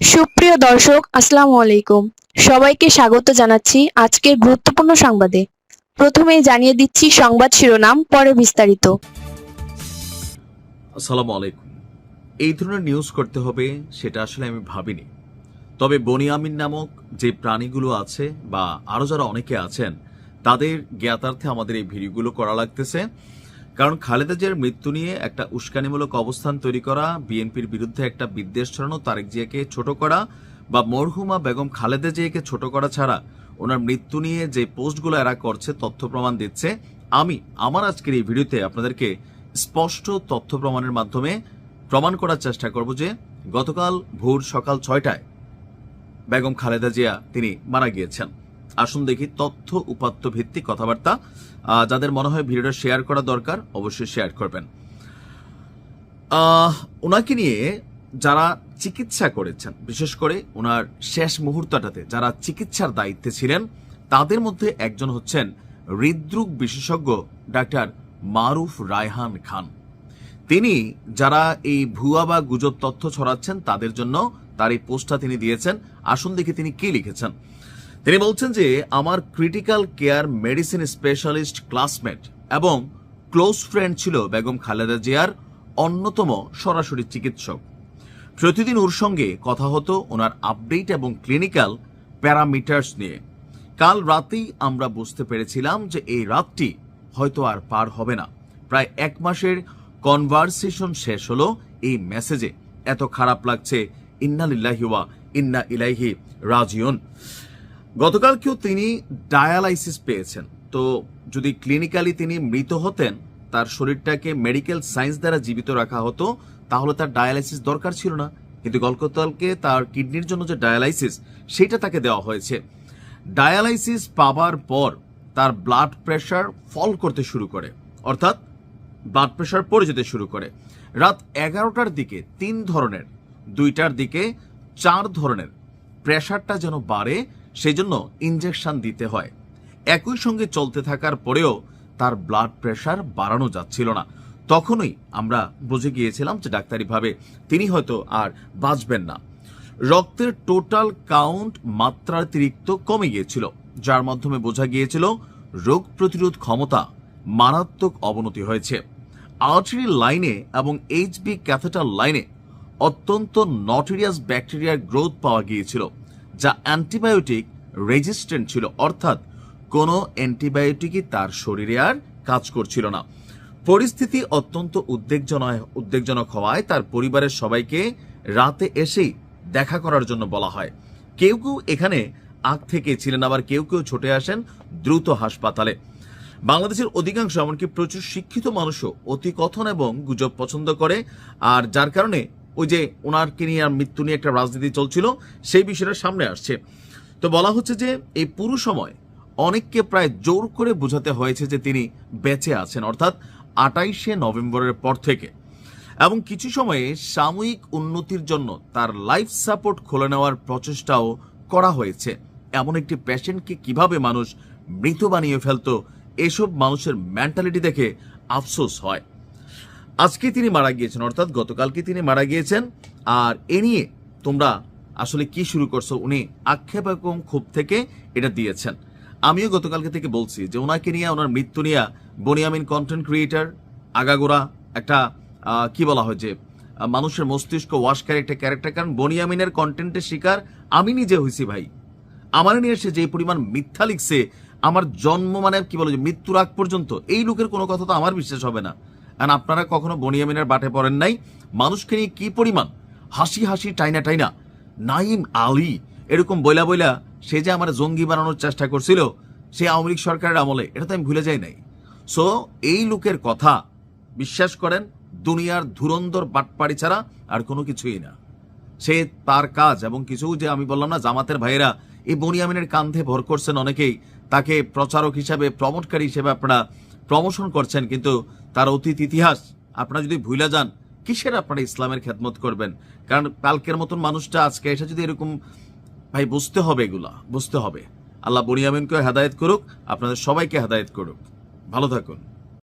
সুপ্রিয় দর্শক, আসসালামু আলাইকুম। সবাইকে স্বাগত জানাচ্ছি আজকের গুরুত্বপূর্ণ সংবাদে। প্রথমেই জানিয়ে দিচ্ছি সংবাদ শিরোনাম, পরে বিস্তারিত। আসসালামু আলাইকুম। এই ধরনের নিউজ করতে হবে সেটা আসলে আমি ভাবিনি। তবে বনিয়ামিন নামক যে প্রাণীগুলো আছে বা আরো যারা অনেকে আছেন তাদের জ্ঞাতার্থে আমাদের এই ভিডিওগুলো করা লাগতেছে। কারণ খালেদা জিয়ার মৃত্যু নিয়ে একটা উস্কানিমূলক অবস্থান তৈরি করা, বিএনপির বিরুদ্ধে একটা বিদ্বেষ ছড়ানো, তারেক জিয়াকে ছোট করা বা মরহুমা বেগম খালেদা জিয়াকে ছোট করা ছাড়া ওনার মৃত্যু নিয়ে যে পোস্টগুলো এরা করছে, তথ্য প্রমাণ দিচ্ছে, আমি আমার আজকের এই ভিডিওতে আপনাদেরকে স্পষ্ট তথ্য প্রমাণের মাধ্যমে প্রমাণ করার চেষ্টা করব যে গতকাল ভোর সকাল 6টায় বেগম খালেদা জিয়া তিনি মারা গিয়েছেন। আসুন দেখি তথ্য উপাত্ত ভিত্তিক কথাবার্তা। যাদের মনে হয় ভিডিওটা শেয়ার করা দরকার অবশ্যই শেয়ার করবেন। ওনাকে নিয়ে যারা চিকিৎসা করেছেন, বিশেষ করে ওনার শেষ মুহূর্তটাতে যারা চিকিৎসার দায়িত্বে ছিলেন, তাদের মধ্যে একজন হচ্ছেন হৃদরোগ বিশেষজ্ঞ ডাক্তার মারুফ রায়হান খান। তিনি যারা এই ভুয়া বা গুজব তথ্য ছড়াচ্ছেন তাদের জন্য তার এই পোস্টটা তিনি দিয়েছেন। আসুন দেখি তিনি কি লিখেছেন। তিনি বলছেন যে আমার critical care medicine specialist classmate এবং ক্লোজ ফ্রেন্ড ছিল বেগম খালেদা জিয়ার অন্যতম সরাসরি চিকিৎসক। প্রতিদিন ওর সঙ্গে কথা হতো ওনার আপডেট এবং ক্লিনিক্যাল প্যারামিটার্স নিয়ে। কাল রাতেই আমরা বুঝতে পেরেছিলাম যে এই রাতটি হয়তো আর পার হবে না। প্রায় 1 মাসের কনভারসেশন শেষ হলো এই মেসেজে। এত খারাপ লাগছে, ইন্না লিল্লাহি ওয়া ইন্না ইলাইহি রাজিউন। গতকালকেও তিনি ডায়ালাইসিস পেয়েছেন। তো যদি ক্লিনিক্যালি তিনি মৃত হতেন, তার শরীরটাকে মেডিকেল সায়েন্স দ্বারা জীবিত রাখা হতো, তাহলে তার ডায়ালাইসিস দরকার ছিল না। কিন্তু গতকালকে তার কিডনির জন্য যে ডায়ালাইসিস, সেটা তাকে দেওয়া হয়েছে। ডায়ালাইসিস পাবার পর তার ব্লাড প্রেশার ফল করতে শুরু করে, অর্থাৎ ব্লাড প্রেশার পড়ে যেতে শুরু করে। রাত 11টার দিকে 3 ধরনের, 2টার দিকে 4 ধরনের প্রেশারটা যেন বাড়ে, সেই জন্য ইনজেকশন দিতে হয়। একই সঙ্গে চলতে থাকার পরেও তার ব্লাড প্রেশার বাড়ানো যাচ্ছিল না। তখনই আমরা বুঝে গিয়েছিলাম যে ডাক্তারিভাবে তিনি হয়তো আর বাঁচবেন না। রক্তের টোটাল কাউন্ট মাত্রাতিরিক্ত কমে গিয়েছিল, যার মাধ্যমে বোঝা গিয়েছিল রোগ প্রতিরোধ ক্ষমতা মারাত্মক অবনতি হয়েছে। আর্টারি লাইনে এবং এইচবি ক্যাথেটার লাইনে অত্যন্ত নটেরিয়াস ব্যাকটেরিয়ার গ্রোথ পাওয়া গিয়েছিল, যা অ্যান্টিবায়োটিক রেজিস্ট্যান্ট ছিল, অর্থাৎ কোনো অ্যান্টিবায়োটিকই তার শরীরে আর কাজ করছিল না। পরিস্থিতি অত্যন্ত উদ্বেগজনক হওয়ায় তার পরিবারের সবাইকে রাতে এসেই দেখা করার জন্য বলা হয়। কেউ কেউ এখানে আগ থেকে ছিলেন, আবার কেউ কেউ ছুটে আসেন দ্রুত হাসপাতালে। বাংলাদেশের অধিকাংশ, এমনকি প্রচুর শিক্ষিত মানুষও অতিকথন এবং গুজব পছন্দ করে, আর যার কারণে ওই যে ওনারকে নিয়ে আর মৃত্যু নিয়ে একটা রাজনীতি চলছিল, সেই বিষয়টা সামনে আসছে। তো বলা হচ্ছে যে এই পুরো সময় অনেককে প্রায় জোর করে বোঝাতে হয়েছে যে তিনি বেঁচে আছেন, অর্থাৎ 28শে নভেম্বরের পর থেকে। এবং কিছু সময়ে সাময়িক উন্নতির জন্য তার লাইফ সাপোর্ট খুলে নেওয়ার প্রচেষ্টাও করা হয়েছে। এমন একটি পেশেন্টকে কিভাবে মানুষ মৃত বানিয়ে ফেলতো, এসব মানুষের মেন্টালিটি দেখে আফসোস হয়। আজকে তিনি মারা গিয়েছেন, অর্থাৎ গতকালকে তিনি মারা গিয়েছেন। আর এ নিয়ে তোমরা আসলে কি শুরু করছো? উনি আক্ষেপ এবং ক্ষোভ থেকে এটা দিয়েছেন। আমিও গতকালকে থেকে বলছি যে ওনাকে নিয়ে, ওনার মৃত্যু নিয়ে বনিয়ামিন কন্টেন্ট ক্রিয়েটার আগাগোড়া একটা কি বলা হয় যে মানুষের মস্তিষ্ক ওয়াশকারী একটা ক্যারেক্টার। কারণ বনিয়ামিনের কন্টেন্টের শিকার আমি নিজে হয়েছি ভাই। আমার নিয়ে এসে যে পরিমাণ মিথ্যা লিখছে, আমার জন্ম মানে কি বলে যে মৃত্যুর আগ পর্যন্ত, এই লোকের কোনো কথা তো আমার বিশ্বাস হবে না। কারণ আপনারা কখনো বনিয়ামিনের বাটে পড়েন নাই। মানুষকে নিয়ে কি পরিমাণ হাসি হাসি টাইনা টাইনা, নাইম আলী এরকম বইলা বইলা সে যে আমার জঙ্গি বানানোর চেষ্টা করছিল সে আওয়ামী লীগ সরকারের আমলে, এটা তো আমি ভুলে যাই নাই। সো এই লোকের কথা বিশ্বাস করেন, দুনিয়ার ধুরন্ধর বাটপাড়ি ছাড়া আর কোনো কিছুই না। সে তার কাজ এবং কিছু যে আমি বললাম না, জামাতের ভাইয়েরা এই বনিয়ামিনের কান্ধে ভর করছেন, অনেকেই তাকে প্রচারক হিসাবে, প্রমোটকারী হিসেবে আপনারা প্রমোশন করছেন, কিন্তু তার অতীত ইতিহাস আপনারা যদি ভুলে যান, কিসের আপনারা ইসলামের খেদমত করবেন? কারণ কালকের মতন মানুষটা আজকে এসে যদি এরকম, ভাই বুঝতে হবে, এগুলা বুঝতে হবে। আল্লাহ বনিয়ামিনকে হেদায়েত করুক, আপনাদের সবাইকে হেদায়েত করুক। ভালো থাকুন।